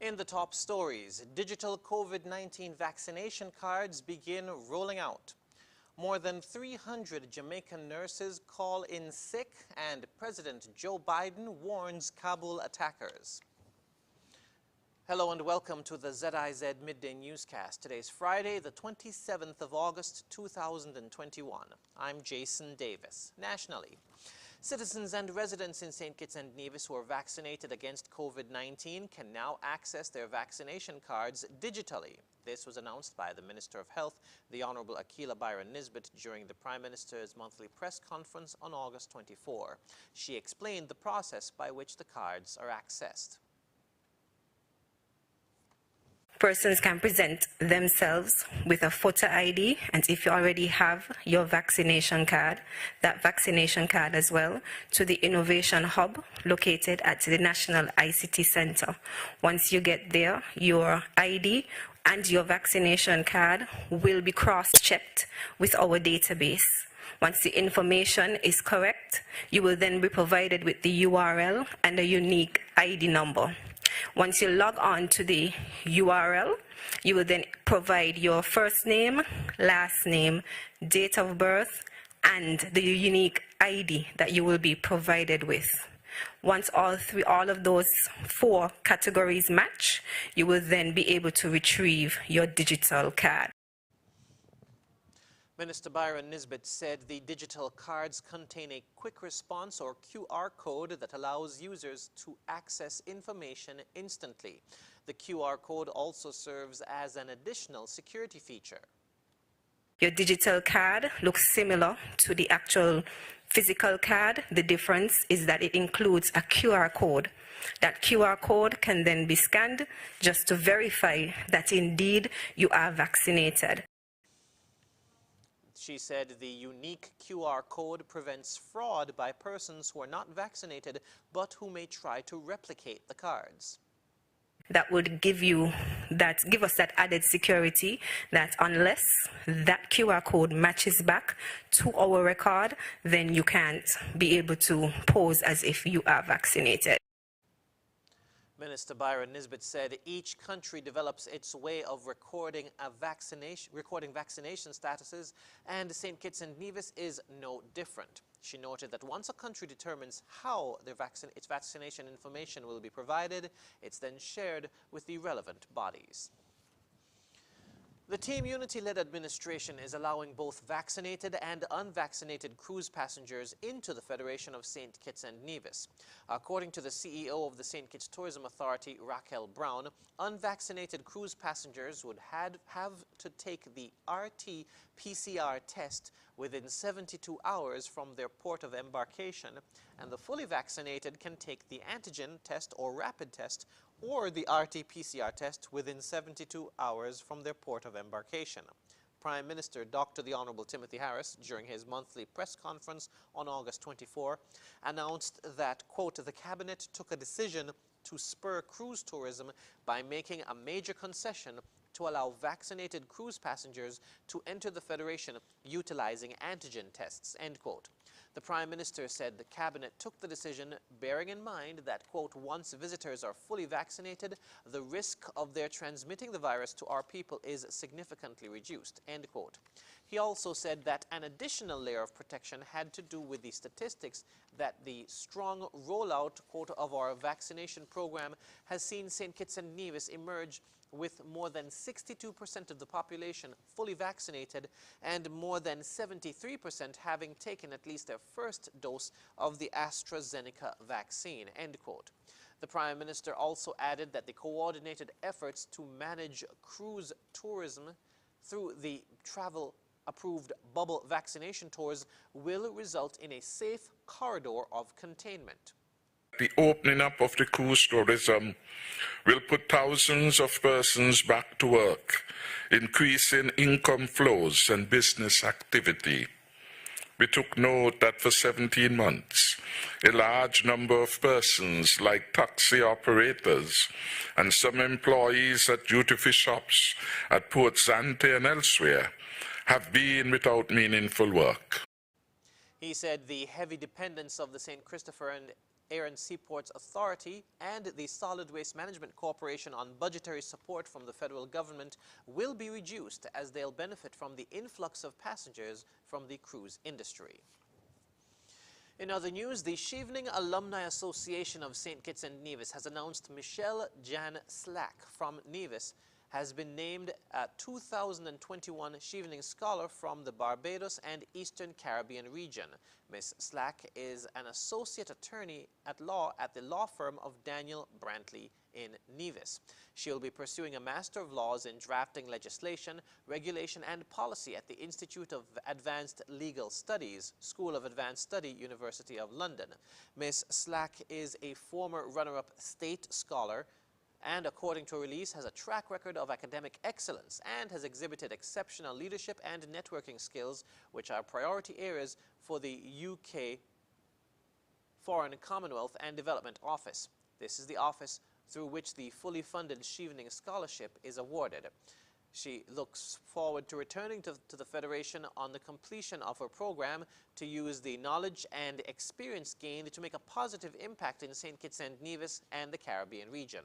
In the top stories, digital COVID-19 vaccination cards begin rolling out. More than 300 Jamaican nurses call in sick, and President Joe Biden warns Kabul attackers. Hello and welcome to the ZIZ Midday Newscast. Today's Friday, the 27th of August, 2021. I'm Jason Davis. Nationally, citizens and residents in St. Kitts and Nevis who are vaccinated against COVID-19 can now access their vaccination cards digitally. This was announced by the Minister of Health, the Honorable Akila Byron Nisbet, during the Prime Minister's monthly press conference on August 24. She explained the process by which the cards are accessed. Persons can present themselves with a photo ID, and if you already have your vaccination card, that vaccination card as well, to the Innovation Hub located at the National ICT Center. Once you get there, your ID and your vaccination card will be cross-checked with our database. Once the information is correct, you will then be provided with the URL and a unique ID number. Once you log on to the URL, you will then provide your first name, last name, date of birth, and the unique ID that you will be provided with. Once all of those four categories match, you will then be able to retrieve your digital card. Minister Byron Nisbet said the digital cards contain a quick response or QR code that allows users to access information instantly. The QR code also serves as an additional security feature. Your digital card looks similar to the actual physical card. The difference is that it includes a QR code. That QR code can then be scanned just to verify that indeed you are vaccinated. She said the unique QR code prevents fraud by persons who are not vaccinated but who may try to replicate the cards. That would give us that added security that unless that QR code matches back to our record, then you can't be able to pose as if you are vaccinated. Minister Byron Nisbet said each country develops its way of recording vaccination statuses, and St. Kitts and Nevis is no different. She noted that once a country determines how its vaccination information will be provided, it's then shared with the relevant bodies. The Team Unity-led administration is allowing both vaccinated and unvaccinated cruise passengers into the Federation of St. Kitts and Nevis. According to the CEO of the St. Kitts Tourism Authority, Raquel Brown, unvaccinated cruise passengers would have to take the RT-PCR test within 72 hours from their port of embarkation, and the fully vaccinated can take the antigen test or rapid test or the RT-PCR test within 72 hours from their port of embarkation. Prime Minister Dr. the Honorable Timothy Harris, during his monthly press conference on August 24, announced that, quote, the Cabinet took a decision to spur cruise tourism by making a major concession to allow vaccinated cruise passengers to enter the Federation utilizing antigen tests, end quote. The Prime Minister said the Cabinet took the decision bearing in mind that, quote, once visitors are fully vaccinated, the risk of their transmitting the virus to our people is significantly reduced, end quote. He also said that an additional layer of protection had to do with the statistics that the strong rollout, quote, of our vaccination program has seen St. Kitts and Nevis emerge with more than 62% of the population fully vaccinated and more than 73% having taken at least their first dose of the AstraZeneca vaccine, end quote. The Prime Minister also added that the coordinated efforts to manage cruise tourism through the travel-approved bubble vaccination tours will result in a safe corridor of containment. The opening up of the cruise tourism will put thousands of persons back to work, increasing income flows and business activity. We took note that for 17 months, a large number of persons, like taxi operators and some employees at duty-free shops at Port Zante and elsewhere, have been without meaningful work. He said the heavy dependence of the St. Christopher and Air and Seaports Authority and the Solid Waste Management Corporation on budgetary support from the federal government will be reduced as they'll benefit from the influx of passengers from the cruise industry. In other news, the Chevening Alumni Association of St. Kitts and Nevis has announced Michelle Jan Slack from Nevis has been named a 2021 Chevening Scholar from the Barbados and Eastern Caribbean region. Ms. Slack is an associate attorney at law at the law firm of Daniel Brantley in Nevis. She will be pursuing a Master of Laws in Drafting Legislation, Regulation and Policy at the Institute of Advanced Legal Studies, School of Advanced Study, University of London. Ms. Slack is a former runner-up state scholar and, according to a release, has a track record of academic excellence and has exhibited exceptional leadership and networking skills, which are priority areas for the UK Foreign, Commonwealth and Development Office. This is the office through which the fully funded Chevening Scholarship is awarded. She looks forward to returning to the Federation on the completion of her program to use the knowledge and experience gained to make a positive impact in St. Kitts and Nevis and the Caribbean region.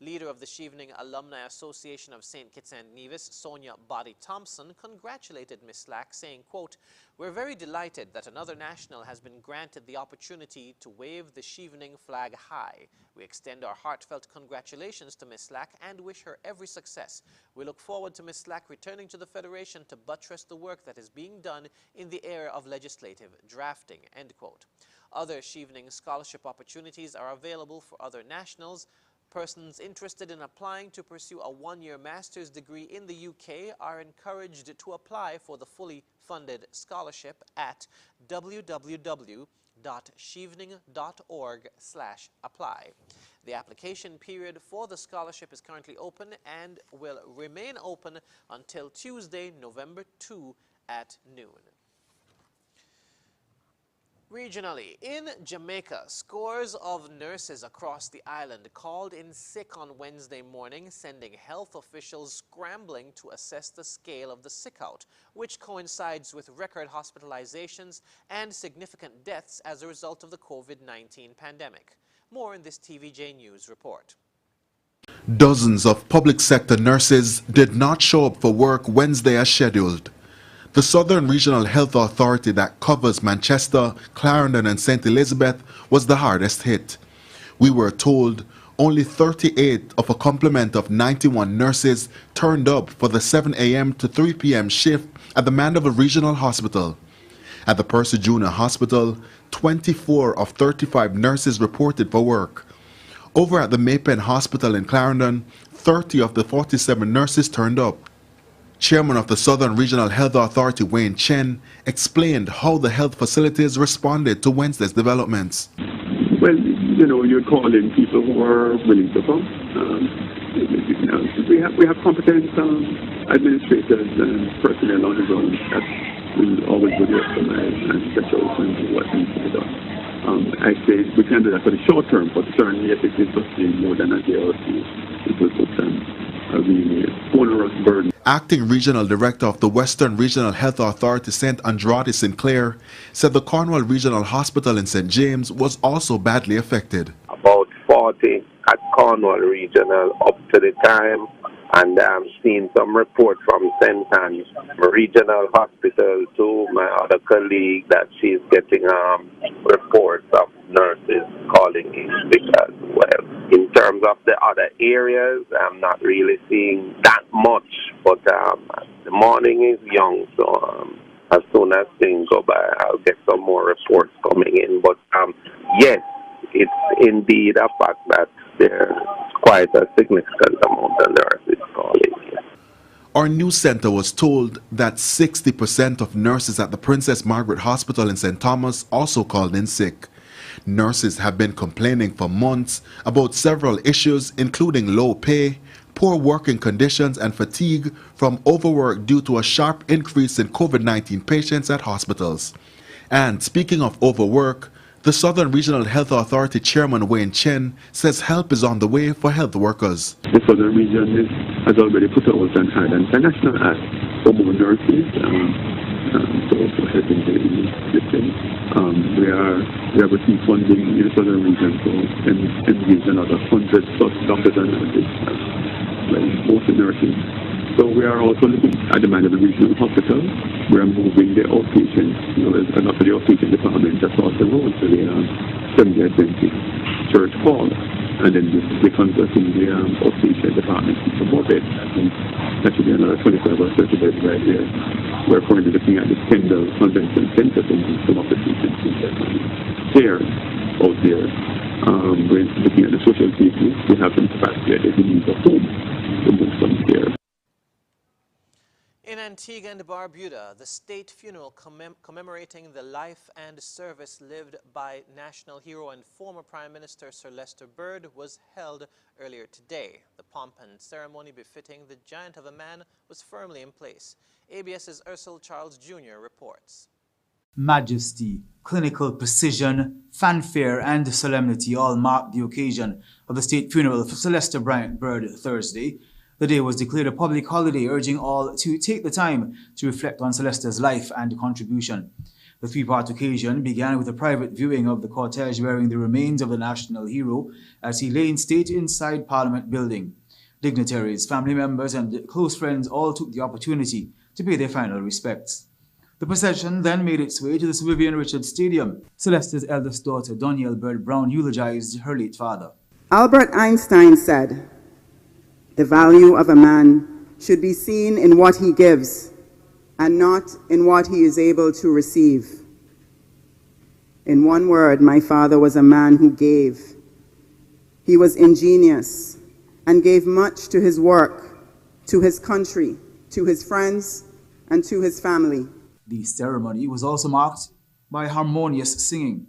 Leader of the Chevening Alumni Association of St. Kitts and Nevis, Sonia Body Thompson, congratulated Ms. Slack, saying, quote, "We're very delighted that another national has been granted the opportunity to wave the Chevening flag high. We extend our heartfelt congratulations to Ms. Slack and wish her every success. We look forward to Ms. Slack returning to the Federation to buttress the work that is being done in the area of legislative drafting," end quote. Other Chevening scholarship opportunities are available for other nationals. Persons interested in applying to pursue a one-year master's degree in the UK are encouraged to apply for the fully funded scholarship at www.chevening.org/apply. The application period for the scholarship is currently open and will remain open until Tuesday, November 2 at noon. Regionally, in Jamaica, scores of nurses across the island called in sick on Wednesday morning, sending health officials scrambling to assess the scale of the sickout, which coincides with record hospitalizations and significant deaths as a result of the COVID-19 pandemic. More in this TVJ News report. Dozens of public sector nurses did not show up for work Wednesday as scheduled. The Southern Regional Health Authority that covers Manchester, Clarendon and St. Elizabeth was the hardest hit. We were told only 38 of a complement of 91 nurses turned up for the 7 a.m. to 3 p.m. shift at the Mandeville Regional Hospital. At the Percy Junior Hospital, 24 of 35 nurses reported for work. Over at the Maypen Hospital in Clarendon, 30 of the 47 nurses turned up. Chairman of the Southern Regional Health Authority, Wayne Chen, explained how the health facilities responded to Wednesday's developments. Well, you're calling people who are willing to come. We have competent administrators and personnel on the ground that will always do their estimate and stretch out and what needs to be done. I say we can do that for the short term, but certainly if it is sustained more than a day or two, it will put a really onerous burden. Acting Regional Director of the Western Regional Health Authority, St. Andrade Sinclair, said the Cornwall Regional Hospital in St. James was also badly affected. About 40 at Cornwall Regional up to the time, and I'm seeing some report from St. Anne's Regional Hospital to my other colleague that she's getting reports of nurses calling in sick as well. In terms of the other areas, I'm not really seeing that much, but the morning is young, so as soon as things go by, I'll get some more reports coming in. But yes, it's indeed a fact that there's quite a significant amount of nurses calling in. Our news center was told that 60% of nurses at the Princess Margaret Hospital in St. Thomas also called in sick. Nurses have been complaining for months about several issues, including low pay, poor working conditions, and fatigue from overwork due to a sharp increase in COVID-19 patients at hospitals. And speaking of overwork, the Southern Regional Health Authority Chairman Wayne Chen says help is on the way for health workers. The Southern region has already put out and had an international ask for more nurses. So for helping the thing. We have received funding in the southern region, so engaged another 100 plus doctors and nurses, mostly nurses. So we are also looking at the mind of the regional hospital. We are moving the outpatients, not the outpatient department across the road to the Seventh-day Adventist Church Hall, and then we're converting the outpatient department to more beds. I think that should be another 25 or 30 beds right there. We're currently looking at the Kendall Convention Center to move some of the patients there, out there. We're looking at the social safety. We have some capacity at the need of home to move some there. In Antigua and Barbuda, the state funeral commemorating the life and service lived by national hero and former Prime Minister Sir Lester Bird was held earlier today. The pomp and ceremony befitting the giant of a man was firmly in place. ABS's Ursula Charles Jr. reports. Majesty, clinical precision, fanfare and solemnity all marked the occasion of the state funeral for Sir Lester Bird Thursday. The day was declared a public holiday, urging all to take the time to reflect on Sir Lester's life and contribution. The three-part occasion began with a private viewing of the cortege bearing the remains of the national hero as he lay in state inside Parliament building. Dignitaries, family members and close friends all took the opportunity to pay their final respects. The procession then made its way to the Sir Vivian Richards Stadium. Sir Lester's eldest daughter, Donielle Bird Brown, eulogized her late father. Albert Einstein said, "The value of a man should be seen in what he gives and not in what he is able to receive." In one word, my father was a man who gave. He was ingenious and gave much to his work, to his country, to his friends, and to his family. The ceremony was also marked by harmonious singing.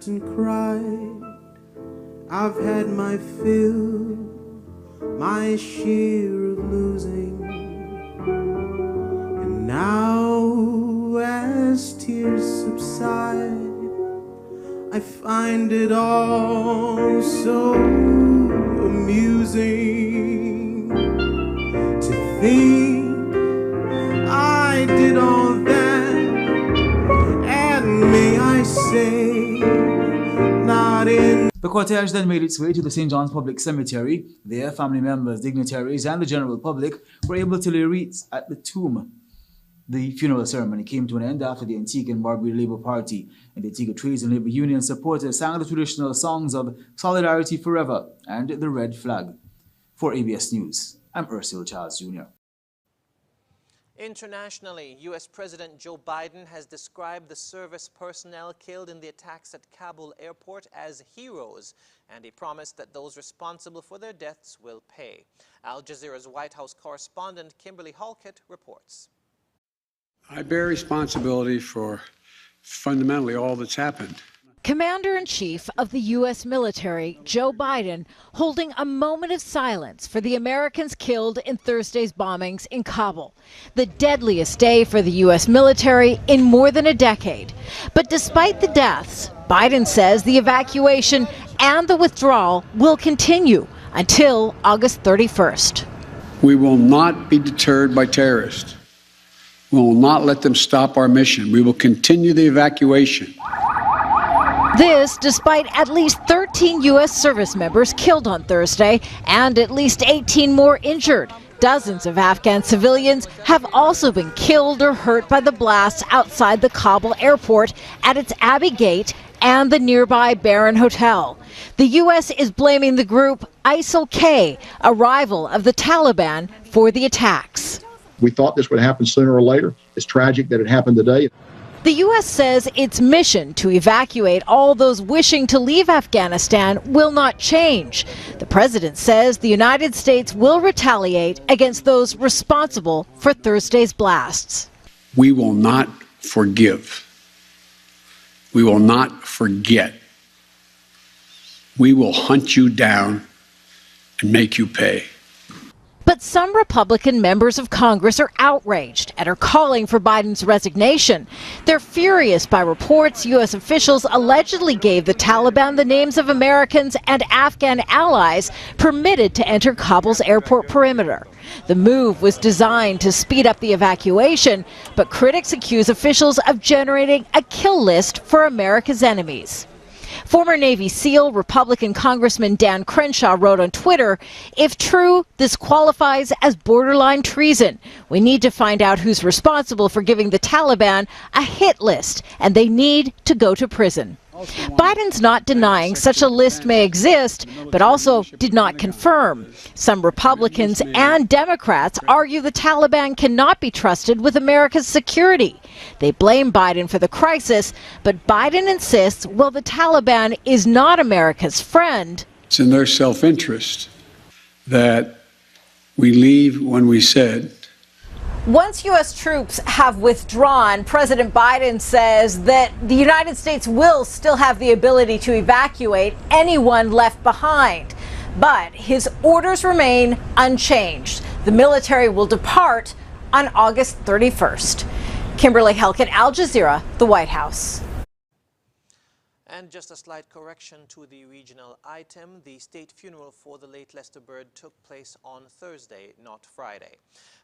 And cried, I've had my fill, my share of losing, and now as tears subside, I find it all so amusing to think I did all that, and may I say, the cortege then made its way to the St. John's Public Cemetery. There, family members, dignitaries, and the general public were able to lay wreaths at the tomb. The funeral ceremony came to an end after the Antigua and Barbuda Labour Party and the Antigua Trades and Labour Union supporters sang the traditional songs of Solidarity Forever and the Red Flag. For ABS News, I'm Ursula Charles Jr. Internationally, U.S. President Joe Biden has described the service personnel killed in the attacks at Kabul airport as heroes, and he promised that those responsible for their deaths will pay. Al Jazeera's White House correspondent Kimberly Halkett reports. I bear responsibility for fundamentally all that's happened. Commander-in-Chief of the U.S. military, Joe Biden, holding a moment of silence for the Americans killed in Thursday's bombings in Kabul, the deadliest day for the U.S. military in more than a decade. But despite the deaths, Biden says the evacuation and the withdrawal will continue until August 31st. We will not be deterred by terrorists. We will not let them stop our mission. We will continue the evacuation. This despite at least 13 U.S. service members killed on Thursday and at least 18 more injured. Dozens of Afghan civilians have also been killed or hurt by the blasts outside the Kabul airport at its Abbey Gate and the nearby Barron Hotel. The U.S. is blaming the group ISIL-K, a rival of the Taliban, for the attacks. We thought this would happen sooner or later. It's tragic that it happened today. The U.S. says its mission to evacuate all those wishing to leave Afghanistan will not change. The president says the United States will retaliate against those responsible for Thursday's blasts. We will not forgive. We will not forget. We will hunt you down and make you pay. But some Republican members of Congress are outraged and are calling for Biden's resignation. They're furious by reports U.S. officials allegedly gave the Taliban the names of Americans and Afghan allies permitted to enter Kabul's airport perimeter. The move was designed to speed up the evacuation, but critics accuse officials of generating a kill list for America's enemies. Former Navy SEAL Republican Congressman Dan Crenshaw wrote on Twitter, "If true, this qualifies as borderline treason. We need to find out who's responsible for giving the Taliban a hit list, and they need to go to prison." Biden's not denying such a list may exist, but also did not confirm. Some Republicans and Democrats argue the Taliban cannot be trusted with America's security. They blame Biden for the crisis, but Biden insists, well, the Taliban is not America's friend. It's in their self-interest that we leave when we said. Once U.S. troops have withdrawn, President Biden says that the United States will still have the ability to evacuate anyone left behind. But his orders remain unchanged. The military will depart on August 31st. Kimberly Helkett, Al Jazeera, the White House. And just a slight correction to the regional item. The state funeral for the late Lester Bird took place on Thursday, not Friday.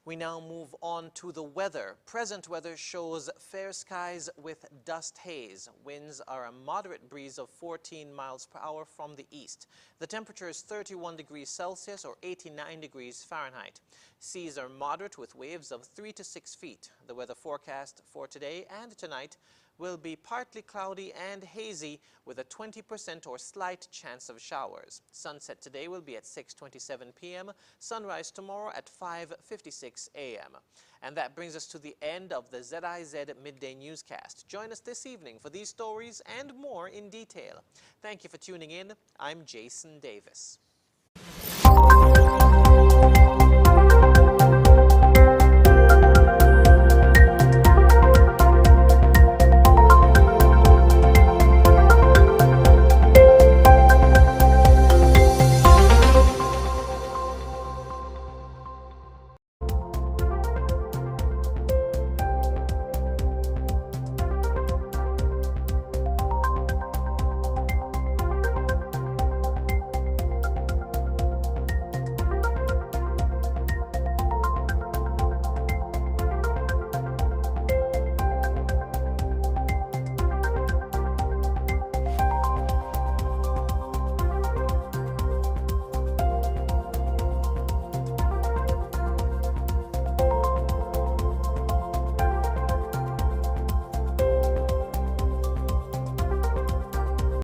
We now move on to the weather. Present weather shows fair skies with dust haze. Winds are a moderate breeze of 14 miles per hour from the east. The temperature is 31 degrees Celsius or 89 degrees Fahrenheit. Seas are moderate with waves of 3 to 6 feet. The weather forecast for today and tonight will be partly cloudy and hazy with a 20% or slight chance of showers. Sunset today will be at 6:27 p.m., sunrise tomorrow at 5:56 a.m. And that brings us to the end of the ZIZ Midday Newscast. Join us this evening for these stories and more in detail. Thank you for tuning in. I'm Jason Davis.